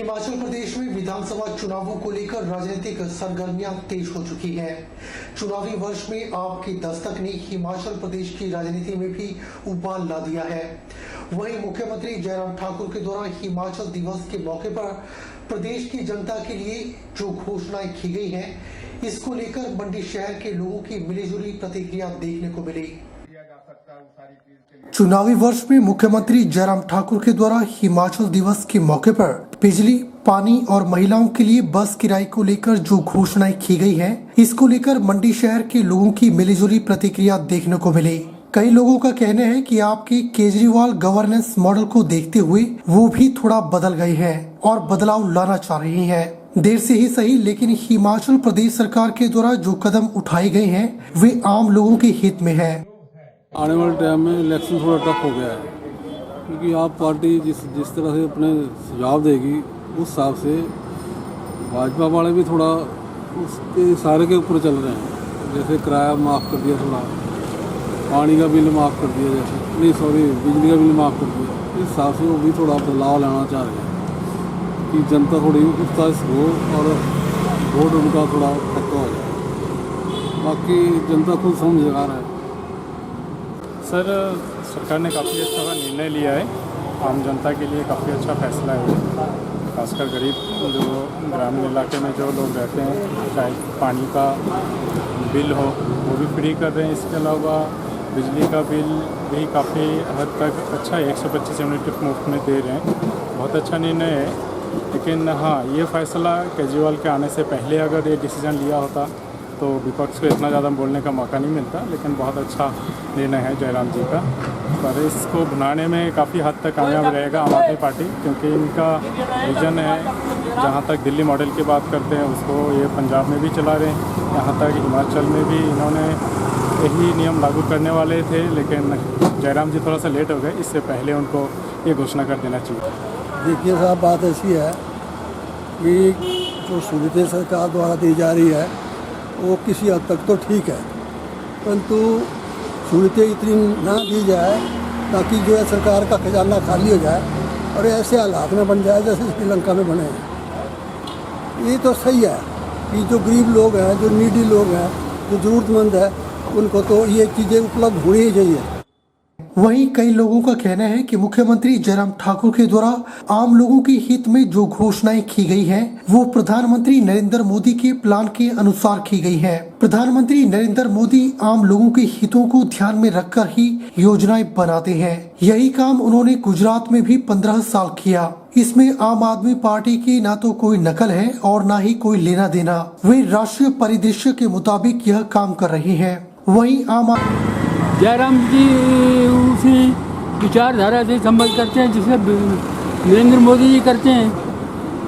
हिमाचल प्रदेश में विधानसभा चुनावों को लेकर राजनीतिक सरगर्मियां तेज हो चुकी हैं। चुनावी वर्ष में आपकी दस्तक ने हिमाचल प्रदेश की राजनीति में भी उबाल ला दिया है। वहीं मुख्यमंत्री जयराम ठाकुर के द्वारा हिमाचल दिवस के मौके पर प्रदेश की जनता के लिए जो घोषणाएं की गई हैं, इसको लेकर मंडी शहर के लोगों की मिलीजुली प्रतिक्रिया देखने को मिली। चुनावी वर्ष में मुख्यमंत्री जयराम ठाकुर के द्वारा हिमाचल दिवस के मौके पर बिजली, पानी और महिलाओं के लिए बस किराए को लेकर जो घोषणाएं की गई हैं, इसको लेकर मंडी शहर के लोगों की मिलीजुली प्रतिक्रिया देखने को मिली। कई लोगों का कहना है कि आपके केजरीवाल गवर्नेंस मॉडल को देखते हुए वो भी थोड़ा बदल गए हैं और बदलाव लाना चाह रहे हैं। देर से ही सही, लेकिन हिमाचल प्रदेश सरकार के द्वारा जो कदम उठाए गए हैं वे आम लोगों के हित में है। आने वाले टाइम में इलेक्शन थोड़ा टफ हो गया है, क्योंकि आप पार्टी जिस तरह से अपने सुझाव देगी उस हिसाब से भाजपा वाले भी थोड़ा उसके इशारे के ऊपर चल रहे हैं। जैसे किराया माफ़ कर दिया, थोड़ा पानी का बिल माफ़ कर दिया, बिजली का बिल माफ़ कर दिया। इस हिसाब से वो भी थोड़ा बदलाव लाना चाह रहे हैं कि जनता थोड़ी उत्साहित हो और वोट उनका थोड़ा पक्का हो जाए। बाकी जनता खुद समझ लगा रहा है। सर, सरकार ने काफ़ी अच्छा निर्णय लिया है। आम जनता के लिए काफ़ी अच्छा फैसला है, खासकर गरीब जो ग्रामीण इलाके में जो लोग रहते हैं, चाहे पानी का बिल हो वो भी फ्री कर रहे हैं। इसके अलावा बिजली का बिल भी काफ़ी हद तक अच्छा है, 125 यूनिट मुफ्त में दे रहे हैं। बहुत अच्छा निर्णय है। लेकिन हाँ, ये फैसला केजरीवाल के आने से पहले अगर ये डिसीज़न लिया होता तो विपक्ष को इतना ज़्यादा बोलने का मौका नहीं मिलता। लेकिन बहुत अच्छा निर्णय है जयराम जी का, पर इसको बनाने में काफ़ी हद तक कामयाब रहेगा आम आदमी पार्टी, क्योंकि इनका विजन है। जहाँ तक दिल्ली मॉडल की बात करते हैं उसको ये पंजाब में भी चला रहे हैं, यहाँ तक हिमाचल में भी इन्होंने यही नियम लागू करने वाले थे, लेकिन जयराम जी थोड़ा सा लेट हो गए। इससे पहले उनको ये घोषणा कर देना चाहिए। देखिए साहब, बात ऐसी है कि जो सुविधाएं सरकार द्वारा दी जा रही है वो किसी हद तक तो ठीक है, परंतु सुविधाएं इतनी ना दी जाए ताकि जो है सरकार का खजाना खाली हो जाए और ऐसे हालात में बन जाए जैसे श्रीलंका में बने हैं। ये तो सही है कि जो गरीब लोग हैं, जो नीडी लोग हैं, जो ज़रूरतमंद है, उनको तो ये चीज़ें उपलब्ध होनी ही चाहिए। वहीं कई लोगों का कहना है कि मुख्यमंत्री जयराम ठाकुर के द्वारा आम लोगों के हित में जो घोषणाएं की गई हैं, वो प्रधानमंत्री नरेंद्र मोदी के प्लान के अनुसार की गई है। प्रधानमंत्री नरेंद्र मोदी आम लोगों के हितों को ध्यान में रखकर ही योजनाएं बनाते हैं। यही काम उन्होंने गुजरात में भी 15 साल किया। इसमें आम आदमी पार्टी की ना तो कोई नकल है और ना ही कोई लेना देना। वे राष्ट्रीय परिदृश्य के मुताबिक यह काम कर रहे हैं। वहीं जयराम जी उसी विचारधारा से संबंध करते हैं जिसे नरेंद्र मोदी जी करते हैं,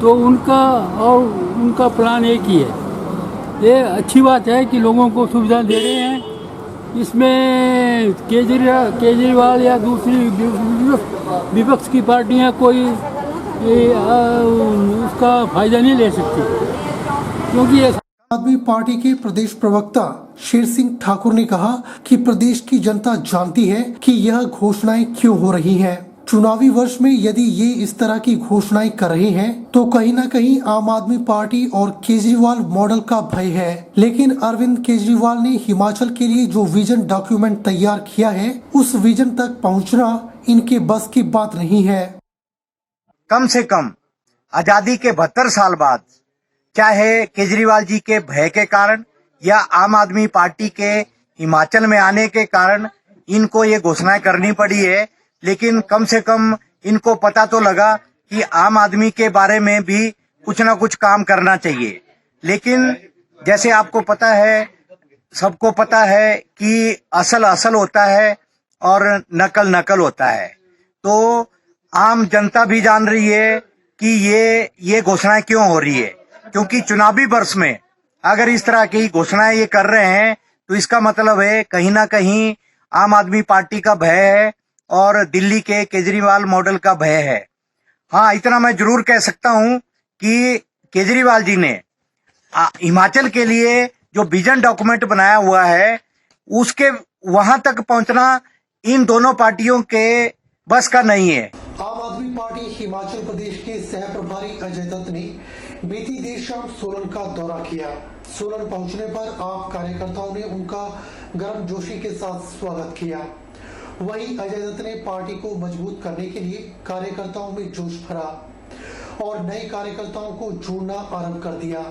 तो उनका और उनका प्लान एक ही है। ये अच्छी बात है कि लोगों को सुविधा दे रहे हैं। इसमें केजरीवाल या दूसरी विपक्ष की पार्टियां कोई उसका फायदा नहीं ले सकती, क्योंकि ये आदमी पार्टी के प्रदेश प्रवक्ता शेर सिंह ठाकुर ने कहा कि प्रदेश की जनता जानती है कि यह घोषणाएं क्यों हो रही हैं। चुनावी वर्ष में यदि ये इस तरह की घोषणाएं कर रहे हैं तो कहीं न कहीं आम आदमी पार्टी और केजरीवाल मॉडल का भय है। लेकिन अरविंद केजरीवाल ने हिमाचल के लिए जो विजन डॉक्यूमेंट तैयार किया है, उस विजन तक पहुँचना इनके बस की बात नहीं है। कम से कम आजादी के 72 साल बाद, चाहे केजरीवाल जी के भय के कारण या आम आदमी पार्टी के हिमाचल में आने के कारण इनको ये घोषणाएं करनी पड़ी है, लेकिन कम से कम इनको पता तो लगा कि आम आदमी के बारे में भी कुछ ना कुछ काम करना चाहिए। लेकिन जैसे आपको पता है, सबको पता है कि असल असल होता है और नकल नकल होता है। तो आम जनता भी जान रही है कि ये घोषणाएं क्यों हो रही है, क्योंकि चुनावी वर्ष में अगर इस तरह की घोषणाएं ये कर रहे हैं तो इसका मतलब है कहीं ना कहीं आम आदमी पार्टी का भय है और दिल्ली के केजरीवाल मॉडल का भय है। हाँ, इतना मैं जरूर कह सकता हूं कि केजरीवाल जी ने हिमाचल के लिए जो विजन डॉक्यूमेंट बनाया हुआ है, उसके वहां तक पहुंचना इन दोनों पार्टियों के बस का नहीं है। आम आदमी पार्टी हिमाचल प्रदेश के सह प्रभारी अजय दत्त ने बीती देर शाम सोलन का दौरा किया। सोलन पहुंचने पर आप कार्यकर्ताओं ने उनका गर्मजोशी के साथ स्वागत किया। वहीं अजय दत्त ने पार्टी को मजबूत करने के लिए कार्यकर्ताओं में जोश भरा और नए कार्यकर्ताओं को जोड़ना आरंभ कर दिया।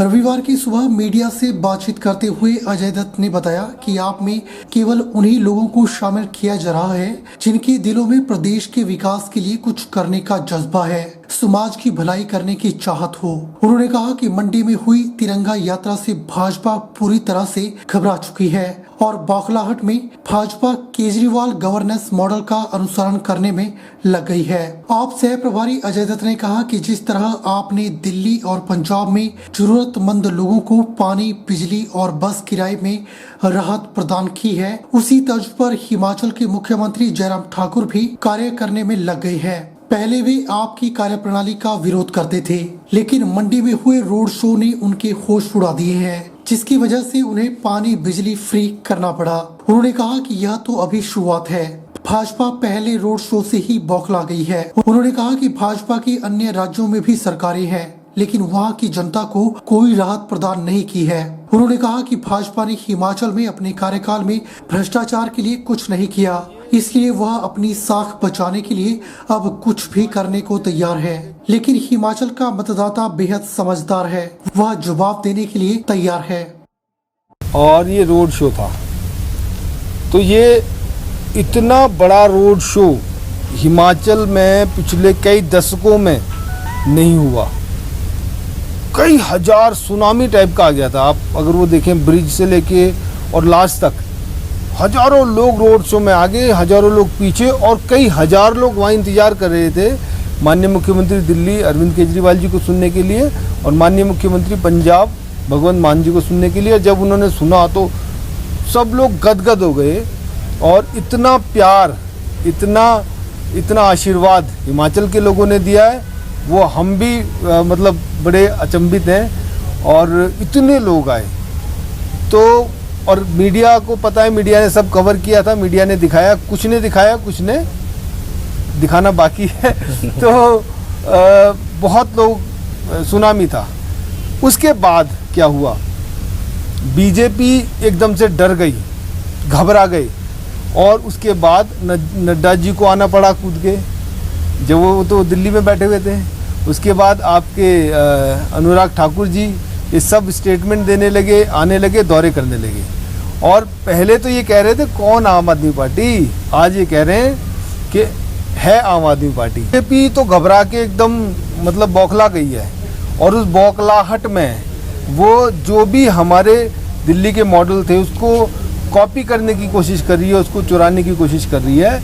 रविवार की सुबह मीडिया से बातचीत करते हुए अजय दत्त ने बताया कि आप में केवल उन्हीं लोगों को शामिल किया जा रहा है जिनके दिलों में प्रदेश के विकास के लिए कुछ करने का जज्बा है, समाज की भलाई करने की चाहत हो। उन्होंने कहा कि मंडी में हुई तिरंगा यात्रा से भाजपा पूरी तरह से घबरा चुकी है और बौखलाहट में भाजपा केजरीवाल गवर्नेंस मॉडल का अनुसरण करने में लग गई है। आप सह प्रभारी अजय दत्त ने कहा कि जिस तरह आपने दिल्ली और पंजाब में जरूरतमंद लोगों को पानी, बिजली और बस किराए में राहत प्रदान की है, उसी तर्ज पर हिमाचल के मुख्यमंत्री जयराम ठाकुर भी कार्य करने में लग गए हैं। पहले वे आपकी कार्यप्रणाली का विरोध करते थे, लेकिन मंडी में हुए रोड शो ने उनके होश उड़ा दिए हैं, जिसकी वजह से उन्हें पानी, बिजली फ्री करना पड़ा। उन्होंने कहा कि यह तो अभी शुरुआत है, भाजपा पहले रोड शो से ही बौखला गई है। उन्होंने कहा कि भाजपा की अन्य राज्यों में भी सरकारें हैं, लेकिन वहां की जनता को कोई राहत प्रदान नहीं की है। उन्होंने कहा कि भाजपा ने हिमाचल में अपने कार्यकाल में भ्रष्टाचार के लिए कुछ नहीं किया, इसलिए वह अपनी साख बचाने के लिए अब कुछ भी करने को तैयार है। लेकिन हिमाचल का मतदाता बेहद समझदार है, वह जवाब देने के लिए तैयार है। और ये रोड शो था, तो ये इतना बड़ा रोड शो हिमाचल में पिछले कई दशकों में नहीं हुआ। कई हजार सुनामी टाइप का आ गया था। आप अगर वो देखें ब्रिज से लेके और लास्ट तक हजारों लोग रोड शो में आगे, हजारों लोग पीछे और कई हजार लोग वहाँ इंतजार कर रहे थे माननीय मुख्यमंत्री दिल्ली अरविंद केजरीवाल जी को सुनने के लिए और माननीय मुख्यमंत्री पंजाब भगवंत मान जी को सुनने के लिए। जब उन्होंने सुना तो सब लोग गदगद हो गए और इतना प्यार, इतना आशीर्वाद हिमाचल के लोगों ने दिया है, वो हम भी मतलब बड़े अचंभित हैं। और इतने लोग आए तो, और मीडिया को पता है, मीडिया ने सब कवर किया था, मीडिया ने दिखाया, कुछ ने दिखाया, कुछ ने दिखाना बाकी है। तो बहुत लोग सुनामी था। उसके बाद क्या हुआ, बीजेपी एकदम से डर गई, घबरा गई और उसके बाद नड्डा जी को आना पड़ा कूद के, जब वो तो दिल्ली में बैठे हुए थे। उसके बाद आपके अनुराग ठाकुर जी ये सब स्टेटमेंट देने लगे, आने लगे, दौरे करने लगे। और पहले तो ये कह रहे थे कौन आम आदमी पार्टी, आज ये कह रहे हैं कि है आम आदमी पार्टी। बीजेपी तो घबरा के एकदम मतलब बौखला गई है और उस बौखलाहट में वो जो भी हमारे दिल्ली के मॉडल थे उसको कॉपी करने की कोशिश कर रही है, उसको चुराने की कोशिश कर रही है।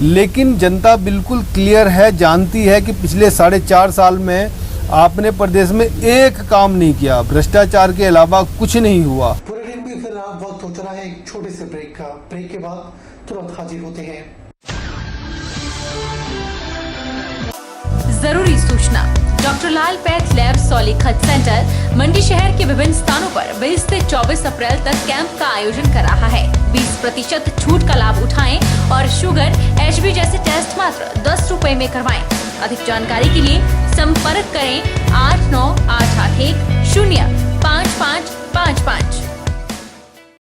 लेकिन जनता बिल्कुल क्लियर है, जानती है कि पिछले 4.5 साल में आपने प्रदेश में एक काम नहीं किया, भ्रष्टाचार के अलावा कुछ नहीं हुआ। पूरे दिन में फिर वक्त हो चला है एक छोटे से ब्रेक का। ब्रेक के बाद तुरंत हाजिर होते हैं। जरूरी सूचना, डॉक्टर लाल पैथ लैब सोलीखत सेंटर मंडी शहर के विभिन्न स्थानों पर 20 से 24 अप्रैल तक कैंप का आयोजन कर रहा है। 20% छूट का लाभ उठाएं और शुगर, HB जैसे टेस्ट मात्र 10 रुपए में करवाएं। अधिक जानकारी के लिए संपर्क करें 8988105555।